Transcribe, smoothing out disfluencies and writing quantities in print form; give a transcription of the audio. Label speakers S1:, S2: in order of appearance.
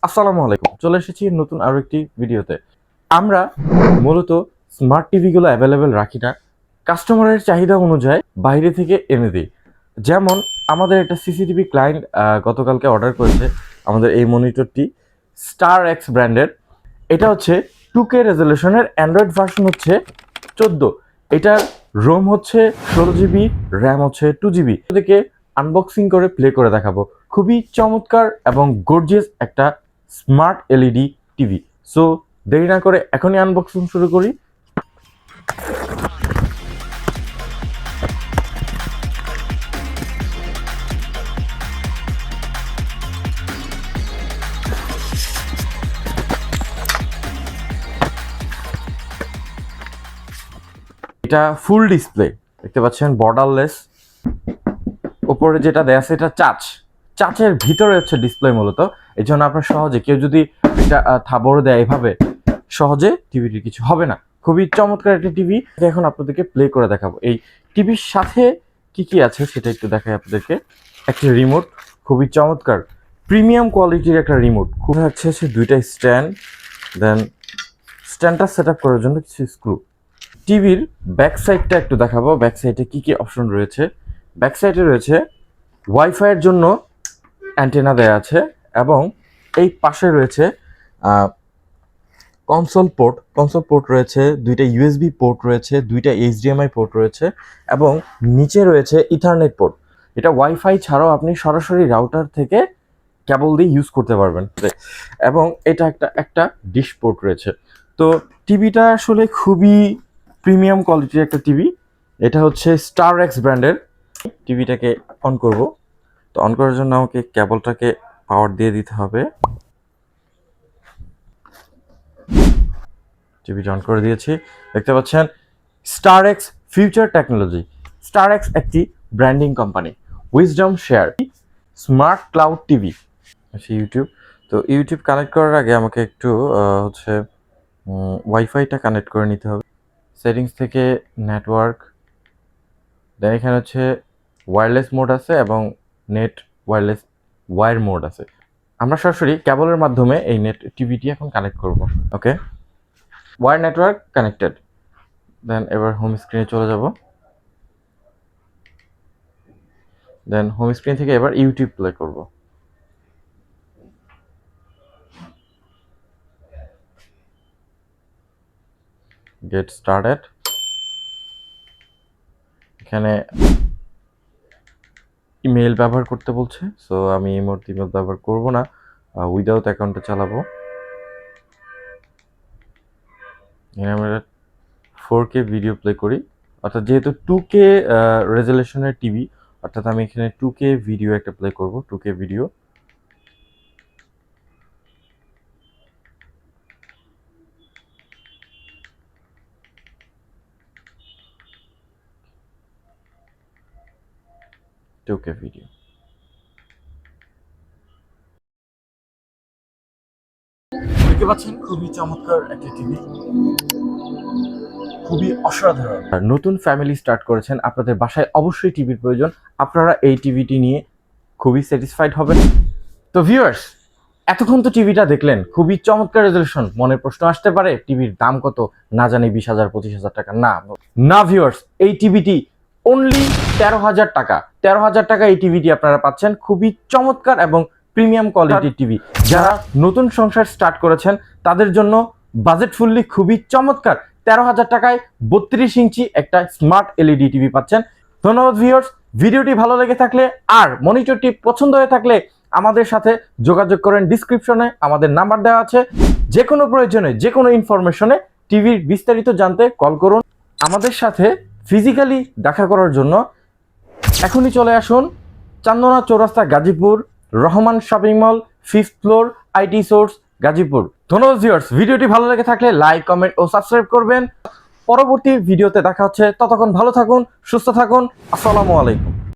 S1: আসসালামু আলাইকুম, চলে এসেছি নতুন আরো একটি ভিডিওতে। আমরা মূলত স্মার্ট টিভিগুলো অ্যাভেলেবেল রাখি না, কাস্টমারের চাহিদা অনুযায়ী বাইরে থেকে এনে দিই। যেমন আমাদের একটা সিসিটিভি ক্লায়েন্ট গতকালকে অর্ডার করেছে আমাদের এই মনিটরটি, স্টার এক্স ব্র্যান্ডের। এটা হচ্ছে 2K রেজলিউশনের, অ্যান্ড্রয়েড ভার্সন হচ্ছে 14। এটার রোম হচ্ছে 16 GB, র্যাম হচ্ছে 2 GB। এদিকে আনবক্সিং করে প্লে করে দেখাবো। খুবই চমৎকার এবং গর্জিয়াস একটা স্মার্ট এলইডি টিভি। সো দেরি না করে এখনই আনবক্সিং শুরু করি। এটা ফুল ডিসপ্লে, দেখতে পাচ্ছেন, বর্ডারলেস। ওপরে যেটা দেয়া আছে এটা চাচের ভিতরে হচ্ছে ডিসপ্লে মূলত। এই জন্য আপনার সহজে কেউ যদি এটা থাবড় দেয় এভাবে, সহজে টিভিটির কিছু হবে না। খুবই চমৎকার একটা টিভি। এখন আপনাদেরকে প্লে করে দেখাবো এই টিভির সাথে কি কি আছে সেটা একটু দেখাই আপনাদেরকে। একটা রিমোট, খুবই চমৎকার প্রিমিয়াম কোয়ালিটির একটা রিমোট। খুব হচ্ছে দুইটা স্ট্যান্ড, দেন স্ট্যান্ডটা সেট আপ করার জন্য কিছু স্ক্রু। টিভির ব্যাক সাইডটা একটু দেখাবো, ব্যাক সাইডে কি কি অপশন রয়েছে। ব্যাক সাইডে রয়েছে ওয়াইফাইয়ের জন্য অ্যান্টেনা দেয়া আছে, এবং এই পাশে রয়েছে কনসোল পোর্ট রয়েছে, দুইটা ইউএসবি পোর্ট রয়েছে, দুইটা এইচডিএমআই পোর্ট রয়েছে, এবং নিচে রয়েছে ইথারনেট পোর্ট। এটা ওয়াইফাই ছাড়াও আপনি সরাসরি রাউটার থেকে কেবল দিয়ে ইউজ করতে পারবেন। এবং এটা একটা ডিশ পোর্ট রয়েছে। তো টিভিটা আসলে খুবই প্রিমিয়াম কোয়ালিটির একটা টিভি। এটা হচ্ছে স্টার এক্স ব্র্যান্ডের। টিভিটাকে অন করব, তো অন করার জন্য আমাকে কেবলটাকে পাওয়ার দিয়ে দিতে হবে। টিভিটা অন করে দিয়েছি। দেখতে পাচ্ছেন star X future technology. Star X একটি branding company. Wisdom share smart cloud TV. আচ্ছা, ইউটিউব। তো ইউটিউব কানেক্ট করার আগে আমাকে একটু হচ্ছে ওয়াইফাইটা কানেক্ট করে নিতে হবে। সেটিংস থেকে নেটওয়ার্ক, দেন এখানে হচ্ছে ওয়্যারলেস মোড আছে এবং নেট ওয়্যারলেস ওয়্যার মোড আছে। আমরা সরাসরি কেবলের মাধ্যমে এই নেট টিভিটি এখন কানেক্ট করব। ওকে, ওয়্যার নেটওয়ার্ক কানেক্টেড। দেন এবার হোম স্ক্রিনে চলে যাব। দেন হোম স্ক্রিন থেকে এবার ইউটিউব প্লে করব। Get started. এখানে ইমেল ব্যবহার করতে বলছে, সো আমি এই মুহূর্তে ইমেল ব্যবহার করব না, উইদাউট অ্যাকাউন্টে চালাবো। এখানে আমরা 4K ভিডিও প্লে করি, অর্থাৎ যেহেতু 2K রেজলিউশনের টিভি, অর্থাৎ আমি এখানে 2K ভিডিও একটা প্লে করব। 2K video. ভিডিও দেখতে পাচ্ছেন, খুবই চমৎকার একটা টিভি, খুবই অসাধারণ। আর নতুন ফ্যামিলি স্টার্ট করেছেন, আপনাদের বাসায় অবশ্যই টিভির প্রয়োজন। আপনারা এই টিভিটি নিয়ে খুবই স্যাটিসফাইড হবেন। তো ভিউয়ার্স, এতক্ষণ তো টিভিটা দেখলেন, খুবই চমৎকার রেজলিউশন। মনের প্রশ্ন আসতে পারে টিভির দাম কত, না জানি 20,000 25,000 টাকা। না ভিউয়ার্স, এই টিভিটি অনলি 13,000 টাকা। 13,000 টাকা এই টিভিটি আপনারা পাচ্ছেন। খুবই চমৎকার এবং প্রিমিয়াম কোয়ালিটির টিভি। যারা নতুন সংসার স্টার্ট করেছেন তাদের জন্য বাজেট ফুললি খুবই চমৎকার 13,000 টাকায় 32 ইঞ্চি একটা স্মার্ট এলইডি টিভি পাচ্ছেন। ধন্যবাদ ভিউয়ার্স। ভিডিওটি ভালো লেগে থাকলে আর মনিটরটি পছন্দ হয়ে থাকলে আমাদের সাথে যোগাযোগ করেন। ডিসক্রিপশনে আমাদের নাম্বার দেওয়া আছে। যে কোনো প্রয়োজনে, যে কোনো ইনফরমেশনে, টিভির বিস্তারিত জানতে কল করুন। আমাদের সাথে ফিজিক্যালি দেখা করার জন্য এখনই চলে আসুন চান্দনা চৌরাস্তা, Gazipur, Rahman shopping mall, 5th floor, IT source, Gazipur. ধন্যবাদ ভিউয়ার্স। ভিডিওটি ভালো লেগে থাকলে লাইক, কমেন্ট ও সাবস্ক্রাইব করবেন। পরবর্তী ভিডিওতে দেখা হচ্ছে। ততক্ষণ ভালো থাকুন, সুস্থ থাকুন। আসসালামু আলাইকুম।